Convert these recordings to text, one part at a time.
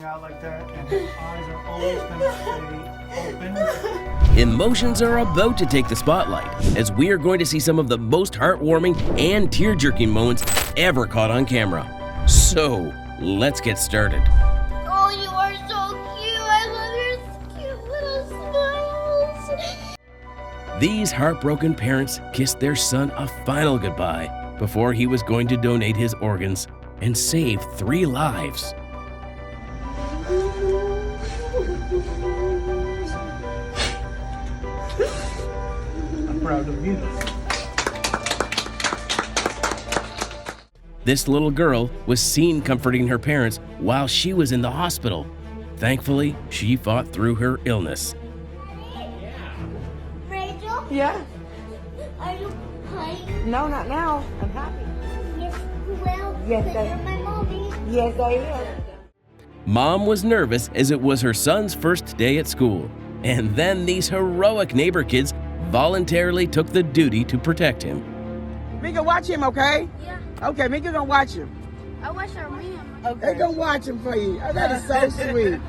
out like that, and his eyes are always going to stay open. Emotions are about to take the spotlight as we are going to see some of the most heartwarming and tear-jerking moments ever caught on camera. So, let's get started. Oh, you are so cute. I love your cute little smiles. These heartbroken parents kissed their son a final goodbye before he was going to donate his organs and save 3 lives. I'm proud of you. This little girl was seen comforting her parents while she was in the hospital. Thankfully, she fought through her illness. Rachel, Yeah. are you crying? No, not now. I'm happy. Yes, you will. Yes, because I- you're my mommy. Yes, I am. Mom was nervous as it was her son's first day at school. And then these heroic neighbor kids voluntarily took the duty to protect him. Mika, watch him, okay? Yeah, Okay, Mika gonna watch him. I wish I were him. They gonna watch him for you. Oh, that is so sweet.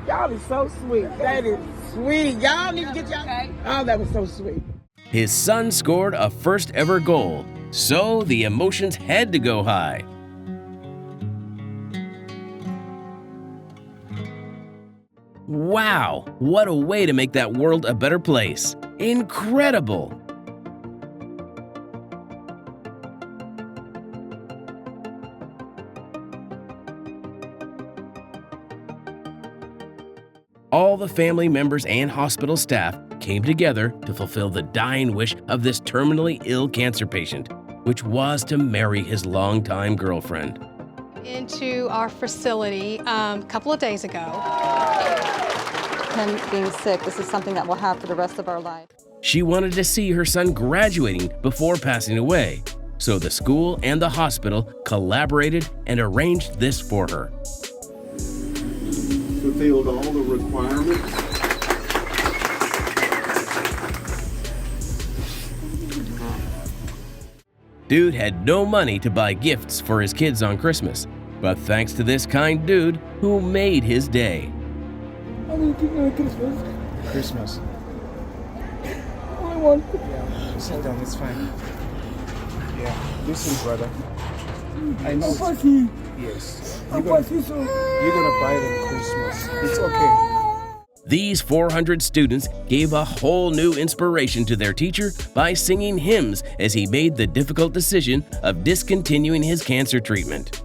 Y'all is so sweet. That is sweet. Y'all need to get y'all. Oh, that was so sweet. His son scored a first ever goal, so the emotions had to go high. Wow, what a way to make that world a better place. Incredible! All the family members and hospital staff came together to fulfill the dying wish of this terminally ill cancer patient, which was to marry his longtime girlfriend. Into our facility a couple of days ago. Him being sick, this is something that we'll have for the rest of our life. She wanted to see her son graduating before passing away, so the school and the hospital collaborated and arranged this for her. Fulfilled all the requirements. Dude had no money to buy gifts for his kids on Christmas, but thanks to this kind dude who made his day. Christmas. I want. Yeah, sit down, it's fine. Yeah, listen, brother. I know. Yes. You're gonna buy them Christmas. It's okay. These 400 students gave a whole new inspiration to their teacher by singing hymns as he made the difficult decision of discontinuing his cancer treatment.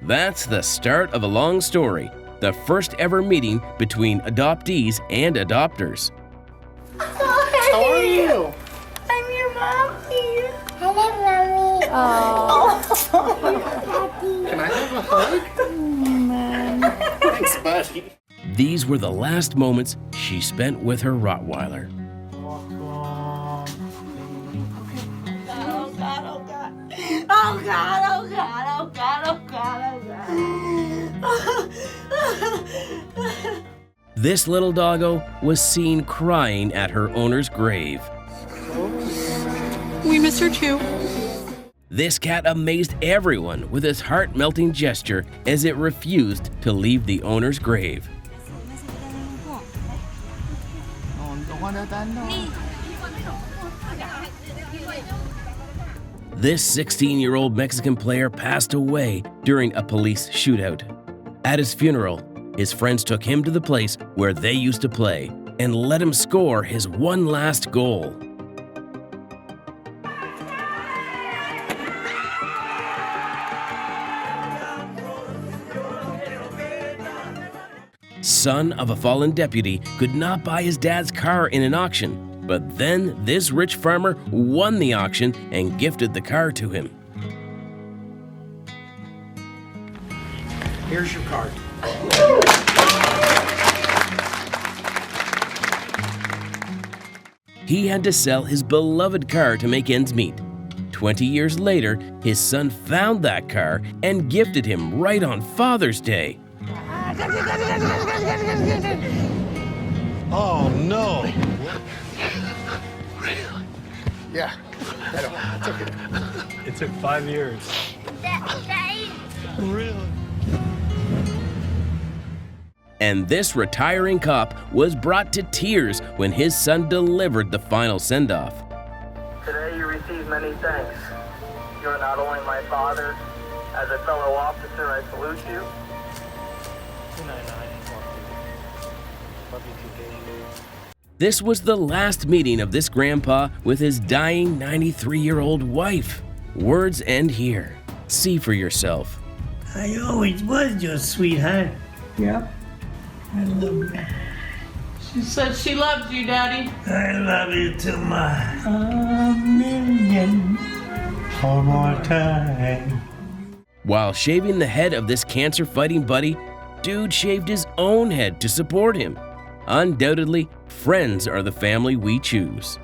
That's the start of a long story, the first ever meeting between adoptees and adopters. How are you? I'm your mommy. Hello, mommy. Oh. Can I have a hug? Thanks, buddy. These were the last moments she spent with her Rottweiler. Oh God, oh God. Oh God, oh God, oh God, oh God, oh God. This little doggo was seen crying at her owner's grave. We miss her too. This cat amazed everyone with its heart-melting gesture as it refused to leave the owner's grave. This 16-year-old Mexican player passed away during a police shootout. At his funeral, his friends took him to the place where they used to play and let him score his one last goal. Son of a fallen deputy could not buy his dad's car in an auction, but then this rich farmer won the auction and gifted the car to him. Here's your card. He had to sell his beloved car to make ends meet. 20 years later, his son found that car and gifted him right on Father's Day. Oh no. Yeah. It's okay. It took 5 years. Daddy. Really? And this retiring cop was brought to tears when his son delivered the final send-off. Today you receive many thanks. You are not only my father, as a fellow officer I salute you. This was the last meeting of this grandpa with his dying 93-year-old wife. Words end here. See for yourself. I always was your sweetheart. Yep. I love you. She said she loved you, Daddy. I love you to my million. One more time. While shaving the head of this cancer-fighting buddy, dude shaved his own head to support him. Undoubtedly, friends are the family we choose.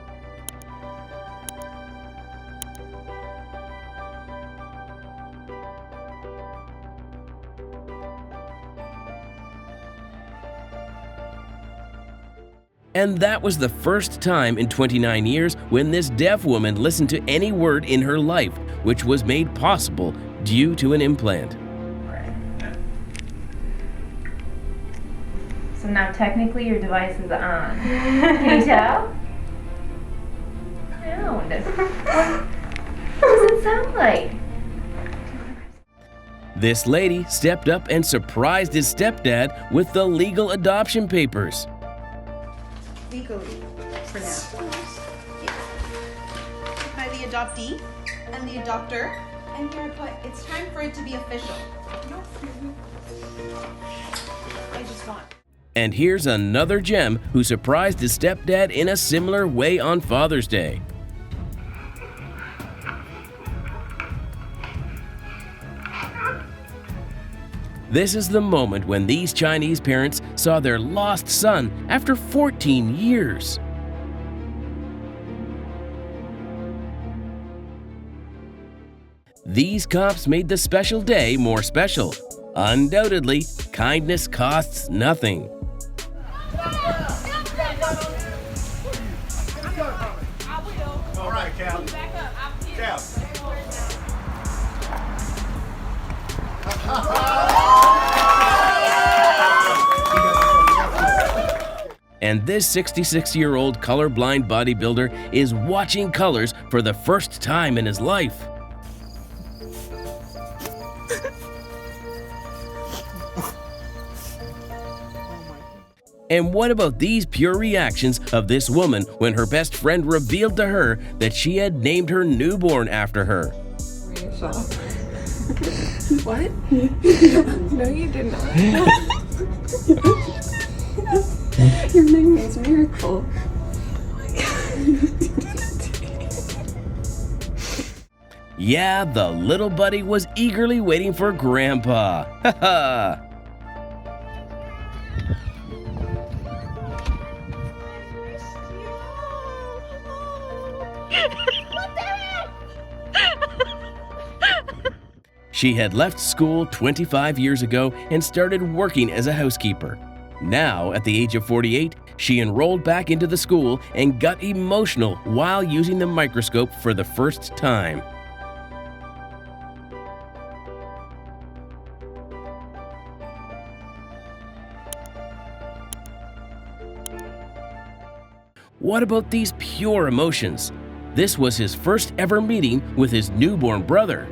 And that was the first time in 29 years when this deaf woman listened to any word in her life, which was made possible due to an implant. So now technically your device is on. Can you tell? Sound. What does it sound like? This lady stepped up and surprised his stepdad with the legal adoption papers. Legally, for now. By the adoptee and the adopter, and here I put, it's time for it to be official. I just want. And here's another gem who surprised his stepdad in a similar way on Father's Day. This is the moment when these Chinese parents saw their lost son after 14 years. These cops made the special day more special. Undoubtedly, kindness costs nothing. All right, Cal. Cal. And this 66-year-old colorblind bodybuilder is watching colors for the first time in his life. And what about these pure reactions of this woman when her best friend revealed to her that she had named her newborn after her? What? No, you did not. Your name is Miracle. Yeah, the little buddy was eagerly waiting for Grandpa. Haha. She had left school 25 years ago and started working as a housekeeper. Now, at the age of 48, she enrolled back into the school and got emotional while using the microscope for the first time. What about these pure emotions? This was his first ever meeting with his newborn brother.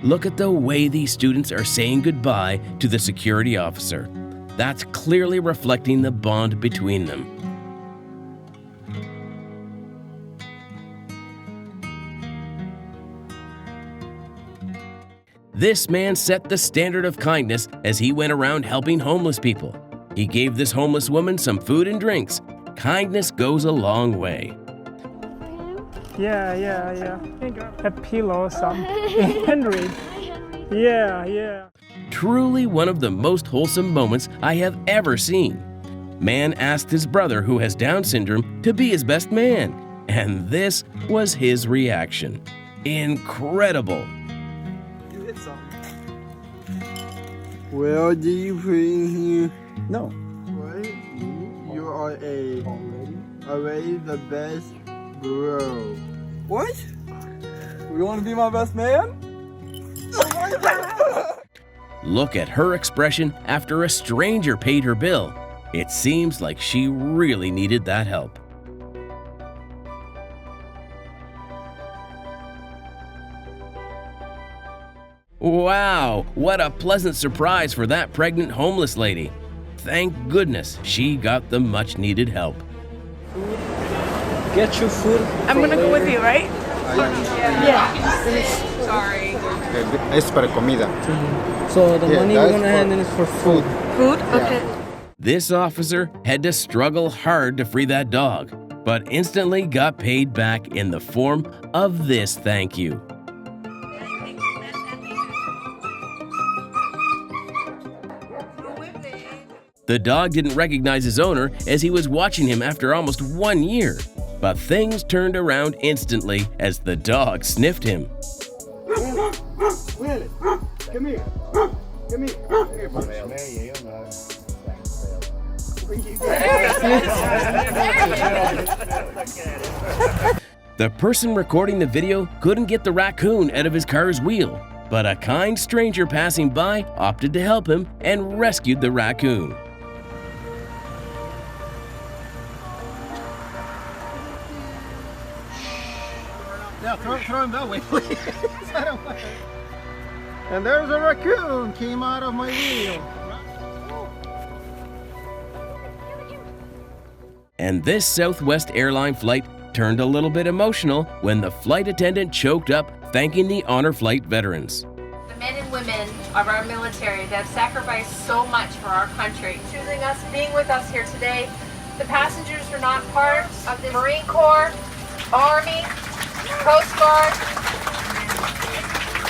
Look at the way these students are saying goodbye to the security officer. That's clearly reflecting the bond between them. This man set the standard of kindness as he went around helping homeless people. He gave this homeless woman some food and drinks. Kindness goes a long way. Yeah. A pillow, some Henry. Yeah. Truly one of the most wholesome moments I have ever seen. Man asked his brother who has Down syndrome to be his best man, and this was his reaction. Incredible. Well, do you put in here? No. What? You are already the best bro. What? You want to be my best man? Look at her expression after a stranger paid her bill. It seems like she really needed that help. Wow, what a pleasant surprise for that pregnant homeless lady. Thank goodness she got the much needed help. Get your food. I'm gonna go with you, right? Yeah. Sorry. Es para comida. So the money we're gonna hand in is for food. Food? Okay. This officer had to struggle hard to free that dog, but instantly got paid back in the form of this thank you. The dog didn't recognize his owner as he was watching him after almost 1 year, but things turned around instantly as the dog sniffed him. Come here. Come here. The person recording the video couldn't get the raccoon out of his car's wheel, but a kind stranger passing by opted to help him and rescued the raccoon. Yeah, throw him that way, please. I don't want it. And there's a raccoon came out of my wheel. And this Southwest airline flight turned a little bit emotional when the flight attendant choked up thanking the Honor Flight veterans. The men and women of our military that have sacrificed so much for our country, choosing us, being with us here today. The passengers are not part of the Marine Corps, Army, Coast Guard,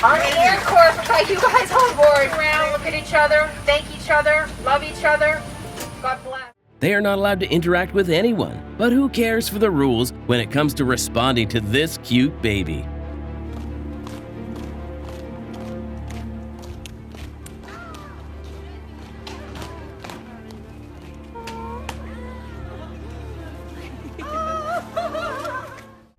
Army Air Corps. Got you guys on board. Around, look at each other, thank each other, love each other. God bless. They are not allowed to interact with anyone, but who cares for the rules when it comes to responding to this cute baby?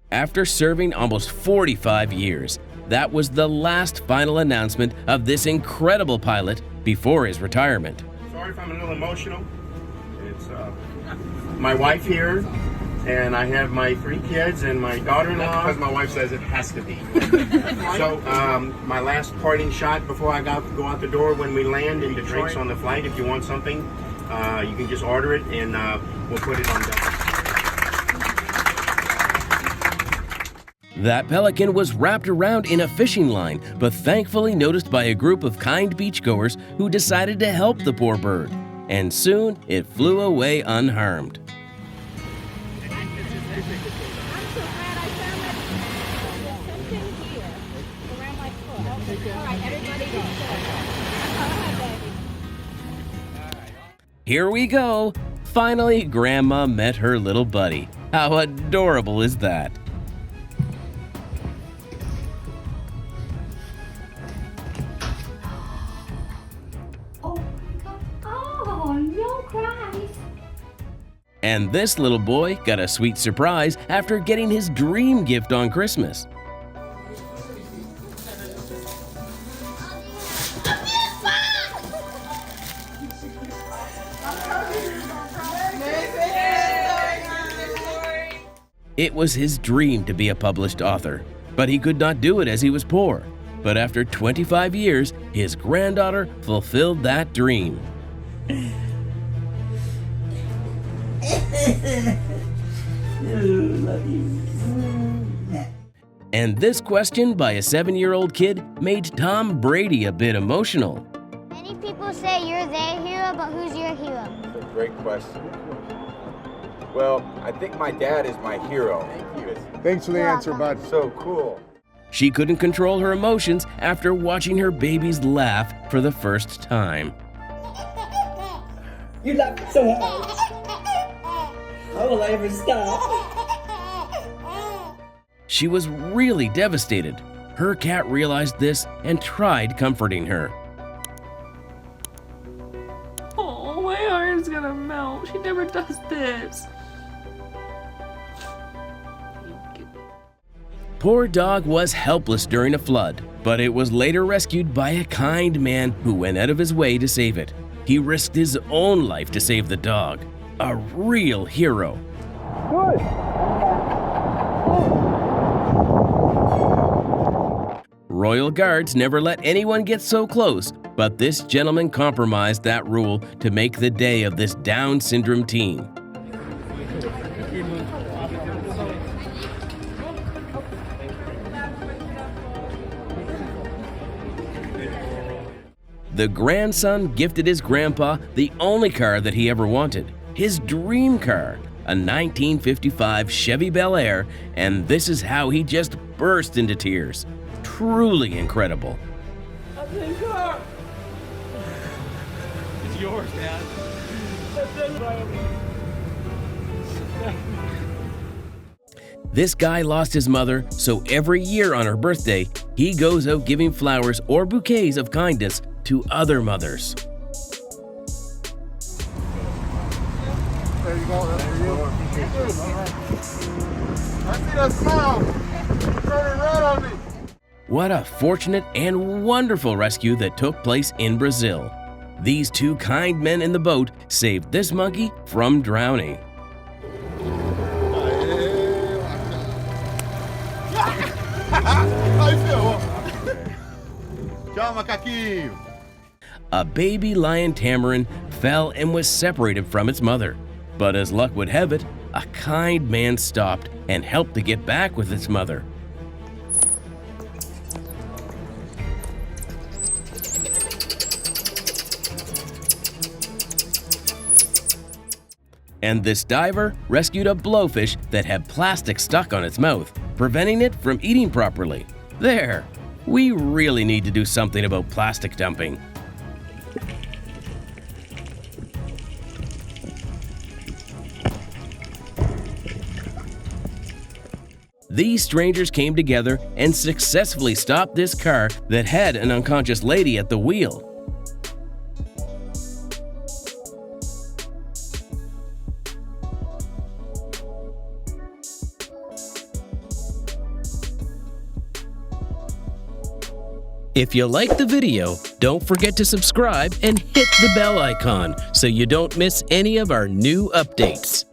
After serving almost 45 years, that was the last final announcement of this incredible pilot before his retirement. Sorry if I'm a little emotional. It's my wife here, and I have my 3 kids and my daughter-in-law. Because my wife says it has to be. So my last parting shot before I go out the door when we land in Detroit. Drinks on the flight. If you want something, you can just order it, and we'll put it on deck. That pelican was wrapped around in a fishing line, but thankfully noticed by a group of kind beachgoers who decided to help the poor bird. And soon it flew away unharmed. Here we go! Finally, Grandma met her little buddy. How adorable is that? And this little boy got a sweet surprise after getting his dream gift on Christmas. It was his dream to be a published author, but he could not do it as he was poor. But after 25 years, his granddaughter fulfilled that dream. And this question by a 7-year-old kid made Tom Brady a bit emotional. Many people say you're their hero, but who's your hero? That's a great question. Well, I think my dad is my hero. Thank you. Thanks for the answer, bud. So cool. She couldn't control her emotions after watching her babies laugh for the first time. You laugh so hard. How will I ever stop? She was really devastated. Her cat realized this and tried comforting her. She's gonna melt. She never does this. Poor dog was helpless during a flood, but it was later rescued by a kind man who went out of his way to save it. He risked his own life to save the dog. A real hero. Good. Royal Guards never let anyone get so close, but this gentleman compromised that rule to make the day of this Down syndrome teen. The grandson gifted his grandpa the only car that he ever wanted, his dream car, a 1955 Chevy Bel Air, and this is how he just burst into tears. Truly incredible. It's yours, Dad. This guy lost his mother, so every year on her birthday, he goes out giving flowers or bouquets of kindness to other mothers. There you go. That's for you. I see that smile. Turning red on me. What a fortunate and wonderful rescue that took place in Brazil. These two kind men in the boat saved this monkey from drowning. Tchau, macaquinho. A baby lion tamarin fell and was separated from its mother. But as luck would have it, a kind man stopped and helped to get back with its mother. And this diver rescued a blowfish that had plastic stuck on its mouth, preventing it from eating properly. There! We really need to do something about plastic dumping. These strangers came together and successfully stopped this car that had an unconscious lady at the wheel. If you liked the video, don't forget to subscribe and hit the bell icon so you don't miss any of our new updates.